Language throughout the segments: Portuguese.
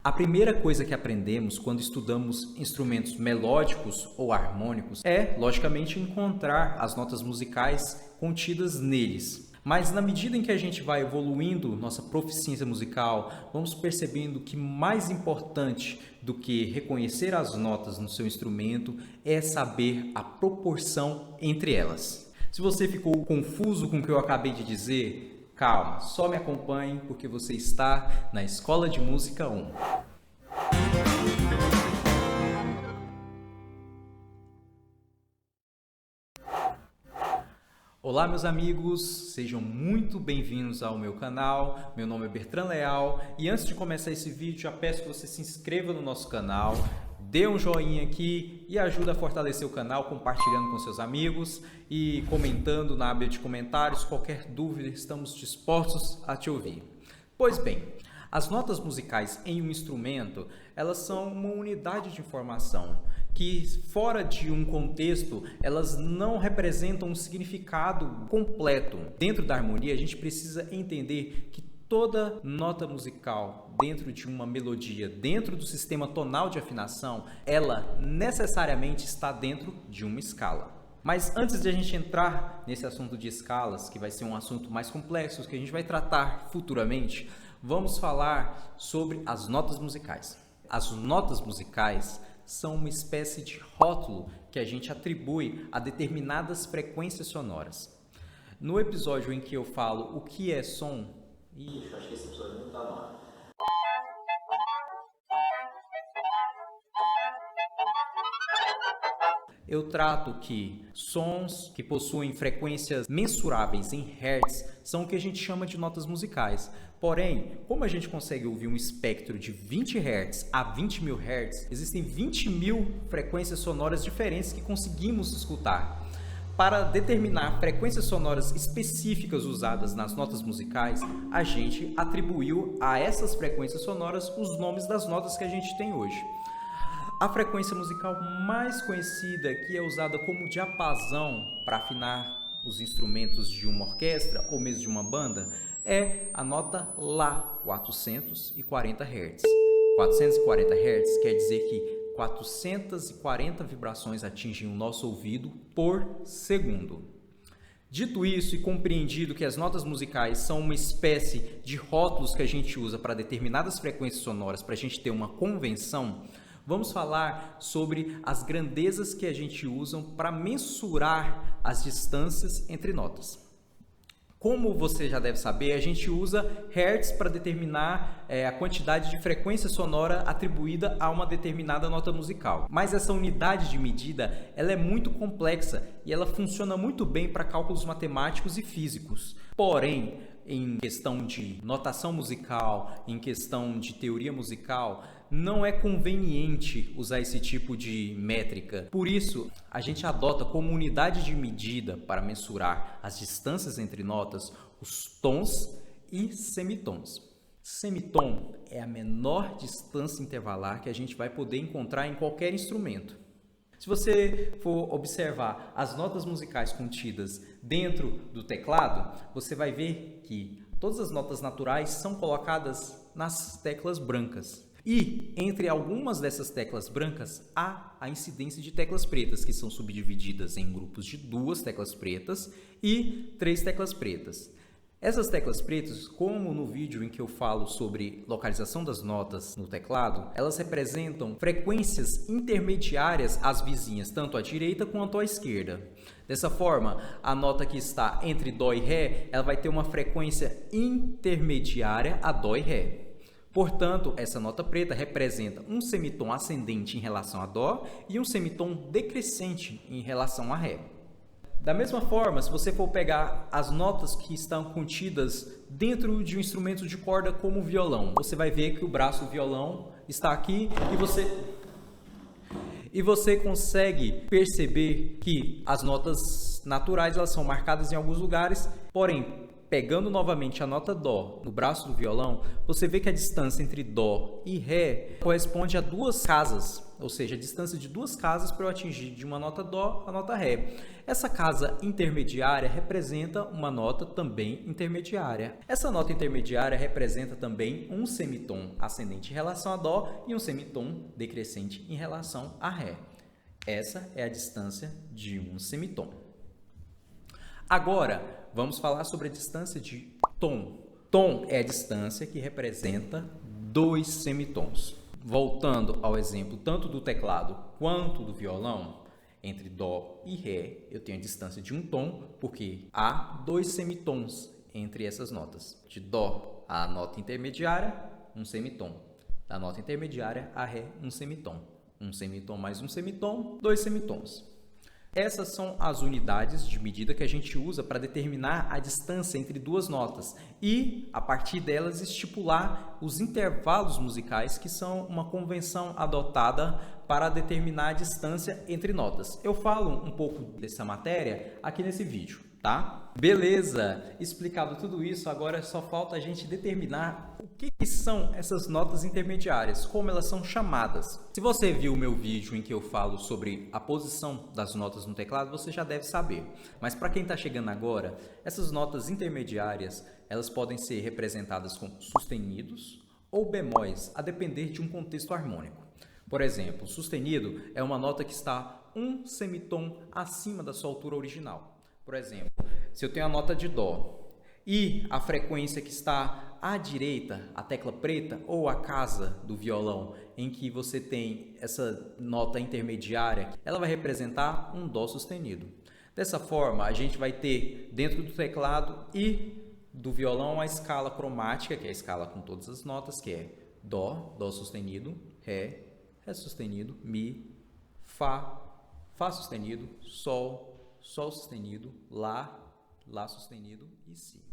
A primeira coisa que aprendemos quando estudamos instrumentos melódicos ou harmônicos é, logicamente, encontrar as notas musicais contidas neles. Mas na medida em que a gente vai evoluindo nossa proficiência musical, vamos percebendo que mais importante do que reconhecer as notas no seu instrumento é saber a proporção entre elas. Se você ficou confuso com o que eu acabei de dizer, calma, só me acompanhe porque você está na Escola de Música 1. Olá, meus amigos, sejam muito bem-vindos ao meu canal. Meu nome é Bertrand Leal e antes de começar esse vídeo, já peço que você se inscreva no nosso canal, dê um joinha aqui e ajuda a fortalecer o canal compartilhando com seus amigos e comentando na aba de comentários. Qualquer dúvida, estamos dispostos a te ouvir. Pois bem, as notas musicais em um instrumento, elas são uma unidade de informação que, fora de um contexto, elas não representam um significado completo. Dentro da harmonia, a gente precisa entender que toda nota musical dentro de uma melodia, dentro do sistema tonal de afinação, ela necessariamente está dentro de uma escala. Mas antes de a gente entrar nesse assunto de escalas, que vai ser um assunto mais complexo, que a gente vai tratar futuramente, vamos falar sobre as notas musicais. As notas musicais são uma espécie de rótulo que a gente atribui a determinadas frequências sonoras. No episódio em que eu falo o que é som, acho que esse episódio não está no ar. Eu trato que sons que possuem frequências mensuráveis em Hertz são o que a gente chama de notas musicais. Porém, como a gente consegue ouvir um espectro de 20 Hz a 20.000 Hz, existem 20.000 frequências sonoras diferentes que conseguimos escutar. Para determinar frequências sonoras específicas usadas nas notas musicais, a gente atribuiu a essas frequências sonoras os nomes das notas que a gente tem hoje. A frequência musical mais conhecida, que é usada como diapasão para afinar os instrumentos de uma orquestra ou mesmo de uma banda, é a nota Lá, 440 Hz. 440 Hz quer dizer que 440 vibrações atingem o nosso ouvido por segundo. Dito isso e compreendido que as notas musicais são uma espécie de rótulos que a gente usa para determinadas frequências sonoras, para a gente ter uma convenção, vamos falar sobre as grandezas que a gente usa para mensurar as distâncias entre notas. Como você já deve saber, a gente usa Hertz para determinar a quantidade de frequência sonora atribuída a uma determinada nota musical. Mas essa unidade de medida ela é muito complexa e ela funciona muito bem para cálculos matemáticos e físicos. Porém, em questão de notação musical, em questão de teoria musical, não é conveniente usar esse tipo de métrica. Por isso, a gente adota como unidade de medida para mensurar as distâncias entre notas os tons e semitons. Semitom é a menor distância intervalar que a gente vai poder encontrar em qualquer instrumento. Se você for observar as notas musicais contidas dentro do teclado, você vai ver que todas as notas naturais são colocadas nas teclas brancas. E entre algumas dessas teclas brancas há a incidência de teclas pretas, que são subdivididas em grupos de 2 teclas pretas e 3 teclas pretas. Essas teclas pretas, como no vídeo em que eu falo sobre localização das notas no teclado, elas representam frequências intermediárias às vizinhas, tanto à direita quanto à esquerda. Dessa forma, a nota que está entre Dó e Ré, ela vai ter uma frequência intermediária a Dó e Ré. Portanto, essa nota preta representa um semitom ascendente em relação a Dó e um semitom decrescente em relação a Ré. Da mesma forma, se você for pegar as notas que estão contidas dentro de um instrumento de corda como o violão, você vai ver que o braço do violão está aqui e você consegue perceber que as notas naturais elas são marcadas em alguns lugares, porém, pegando novamente a nota Dó no braço do violão, você vê que a distância entre Dó e Ré corresponde a 2 casas, ou seja, a distância de 2 casas para eu atingir de uma nota Dó a nota Ré. Essa casa intermediária representa uma nota também intermediária. Essa nota intermediária representa também um semitom ascendente em relação a Dó e um semitom decrescente em relação a Ré. Essa é a distância de um semitom. Agora, vamos falar sobre a distância de tom. Tom é a distância que representa 2 semitons. Voltando ao exemplo tanto do teclado quanto do violão, entre Dó e Ré, eu tenho a distância de um tom, porque há 2 semitons entre essas notas. De Dó à nota intermediária, um semitom. Da nota intermediária a Ré, um semitom. Um semitom mais um semitom, 2 semitons. Essas são as unidades de medida que a gente usa para determinar a distância entre 2 notas e, a partir delas, estipular os intervalos musicais, que são uma convenção adotada para determinar a distância entre notas. Eu falo um pouco dessa matéria aqui nesse vídeo, tá? Beleza! Explicado tudo isso, agora só falta a gente determinar o que são essas notas intermediárias, como elas são chamadas. Se você viu o meu vídeo em que eu falo sobre a posição das notas no teclado, você já deve saber. Mas para quem está chegando agora, essas notas intermediárias, elas podem ser representadas com sustenidos ou bemóis, a depender de um contexto harmônico. Por exemplo, sustenido é uma nota que está um semitom acima da sua altura original. Por exemplo, se eu tenho a nota de Dó e a frequência que está à direita, a tecla preta ou a casa do violão, em que você tem essa nota intermediária, ela vai representar um Dó sustenido. Dessa forma, a gente vai ter dentro do teclado e do violão a escala cromática, que é a escala com todas as notas, que é Dó, Dó sustenido, Ré, Ré sustenido, Mi, Fá, Fá sustenido, Sol, Sol sustenido, Lá, Lá sustenido e Si.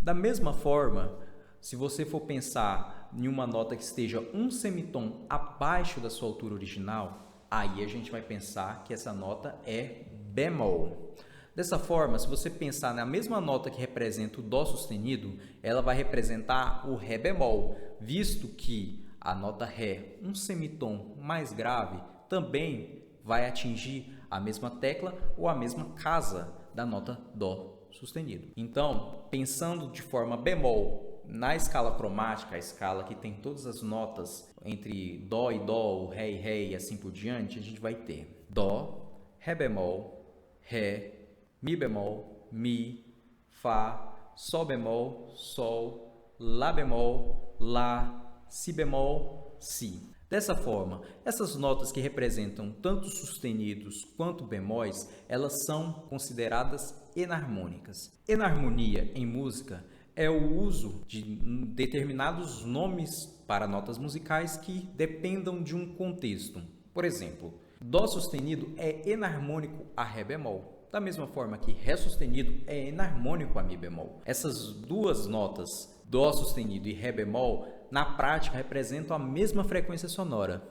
Da mesma forma, se você for pensar em uma nota que esteja um semitom abaixo da sua altura original, aí a gente vai pensar que essa nota é bemol. Dessa forma, se você pensar na mesma nota que representa o Dó sustenido, ela vai representar o Ré bemol, visto que a nota Ré, um semitom mais grave, também vai atingir a mesma tecla ou a mesma casa da nota Dó sustenido. Então, pensando de forma bemol na escala cromática, a escala que tem todas as notas entre Dó e Dó, Ré e Ré e assim por diante, a gente vai ter Dó, Ré bemol, Ré, Mi bemol, Mi, Fá, Sol bemol, Sol, Lá bemol, Lá, Si bemol, Si. Dessa forma, essas notas que representam tanto sustenidos quanto bemóis, elas são consideradas enarmônicas. Enarmonia em música é o uso de determinados nomes para notas musicais que dependam de um contexto. Por exemplo, Dó sustenido é enarmônico a Ré bemol, da mesma forma que Ré sustenido é enarmônico a Mi bemol. Essas duas notas, Dó sustenido e Ré bemol, na prática representam a mesma frequência sonora,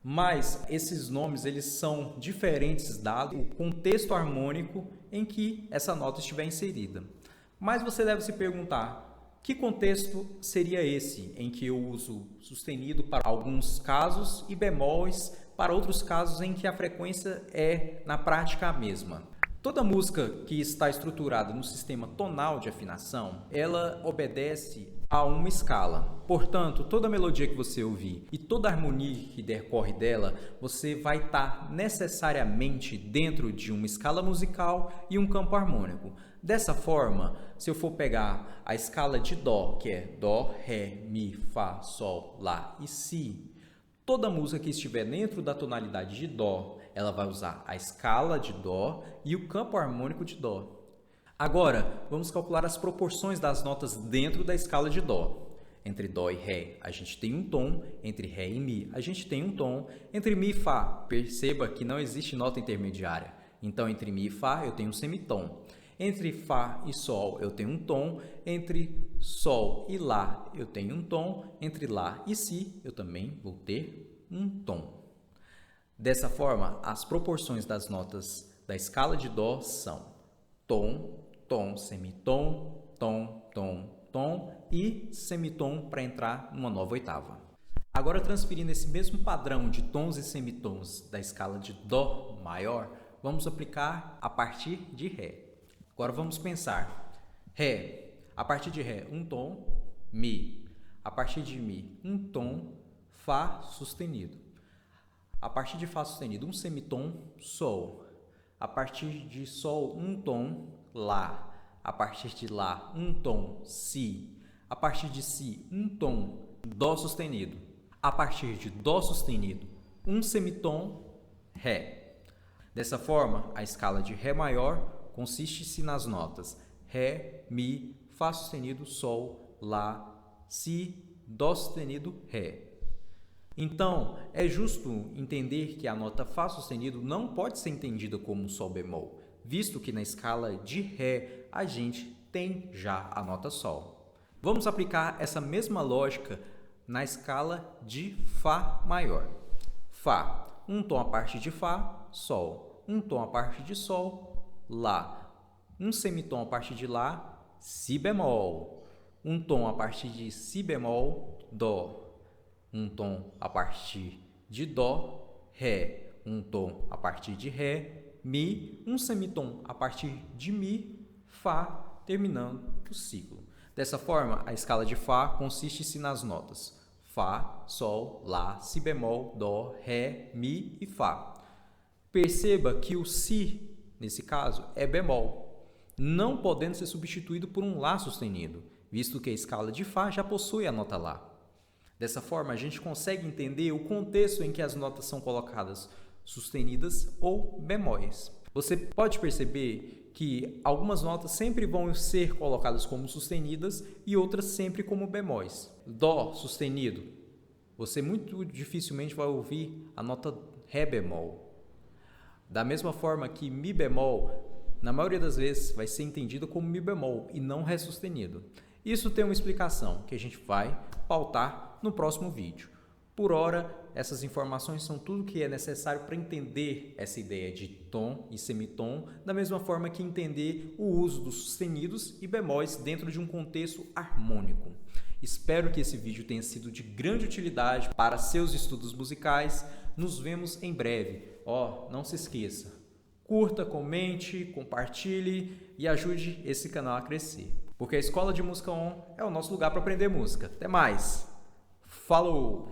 mas esses nomes eles são diferentes dado o contexto harmônico em que essa nota estiver inserida. Mas você deve se perguntar, que contexto seria esse em que eu uso sustenido para alguns casos e bemóis para outros casos em que a frequência é na prática a mesma? Toda música que está estruturada no sistema tonal de afinação, ela obedece a uma escala. Portanto, toda melodia que você ouvir e toda harmonia que decorre dela, você vai estar necessariamente dentro de uma escala musical e um campo harmônico. Dessa forma, se eu for pegar a escala de Dó, que é Dó, Ré, Mi, Fá, Sol, Lá e Si, toda música que estiver dentro da tonalidade de Dó, ela vai usar a escala de Dó e o campo harmônico de Dó. Agora, vamos calcular as proporções das notas dentro da escala de Dó. Entre Dó e Ré, a gente tem um tom. Entre Ré e Mi, a gente tem um tom. Entre Mi e Fá, perceba que não existe nota intermediária. Então, entre Mi e Fá, eu tenho um semitom. Entre Fá e Sol, eu tenho um tom. Entre Sol e Lá, eu tenho um tom. Entre Lá e Si, eu também vou ter um tom. Dessa forma, as proporções das notas da escala de Dó são tom, tom, semitom, tom, tom, tom e semitom para entrar numa nova oitava. Agora, transferindo esse mesmo padrão de tons e semitons da escala de Dó maior, vamos aplicar a partir de Ré. Agora vamos pensar. Ré, a partir de Ré, um tom, Mi. A partir de Mi, um tom, Fá sustenido. A partir de Fá sustenido, um semitom, Sol. A partir de Sol, um tom, Lá. A partir de Lá, um tom, Si. A partir de Si, um tom, Dó sustenido. A partir de Dó sustenido, um semitom, Ré. Dessa forma, a escala de Ré maior consiste-se nas notas Ré, Mi, Fá sustenido, Sol, Lá, Si, Dó sustenido, Ré. Então, é justo entender que a nota Fá sustenido não pode ser entendida como Sol bemol, visto que na escala de Ré a gente tem já a nota Sol. Vamos aplicar essa mesma lógica na escala de Fá maior. Fá, um tom a partir de Fá, Sol. Um tom a partir de Sol, Lá. Um semitom a partir de Lá, Si bemol. Um tom a partir de Si bemol, Dó. Um tom a partir de Dó, Ré. Um tom a partir de Ré, Mi. Um semitom a partir de Mi, Fá, terminando o ciclo. Dessa forma, a escala de Fá consiste-se nas notas Fá, Sol, Lá, Si bemol, Dó, Ré, Mi e Fá. Perceba que o Si, nesse caso, é bemol, não podendo ser substituído por um Lá sustenido, visto que a escala de Fá já possui a nota Lá. Dessa forma, a gente consegue entender o contexto em que as notas são colocadas sustenidas ou bemóis. Você pode perceber que algumas notas sempre vão ser colocadas como sustenidas e outras sempre como bemóis. Dó sustenido, você muito dificilmente vai ouvir a nota Ré bemol. Da mesma forma que Mi bemol, na maioria das vezes, vai ser entendido como Mi bemol e não Ré sustenido. Isso tem uma explicação que a gente vai pautar no próximo vídeo. Por hora, essas informações são tudo que é necessário para entender essa ideia de tom e semitom, da mesma forma que entender o uso dos sustenidos e bemóis dentro de um contexto harmônico. Espero que esse vídeo tenha sido de grande utilidade para seus estudos musicais. Nos vemos em breve. Não se esqueça, curta, comente, compartilhe e ajude esse canal a crescer. Porque a Escola de Música On é o nosso lugar para aprender música. Até mais! Falou!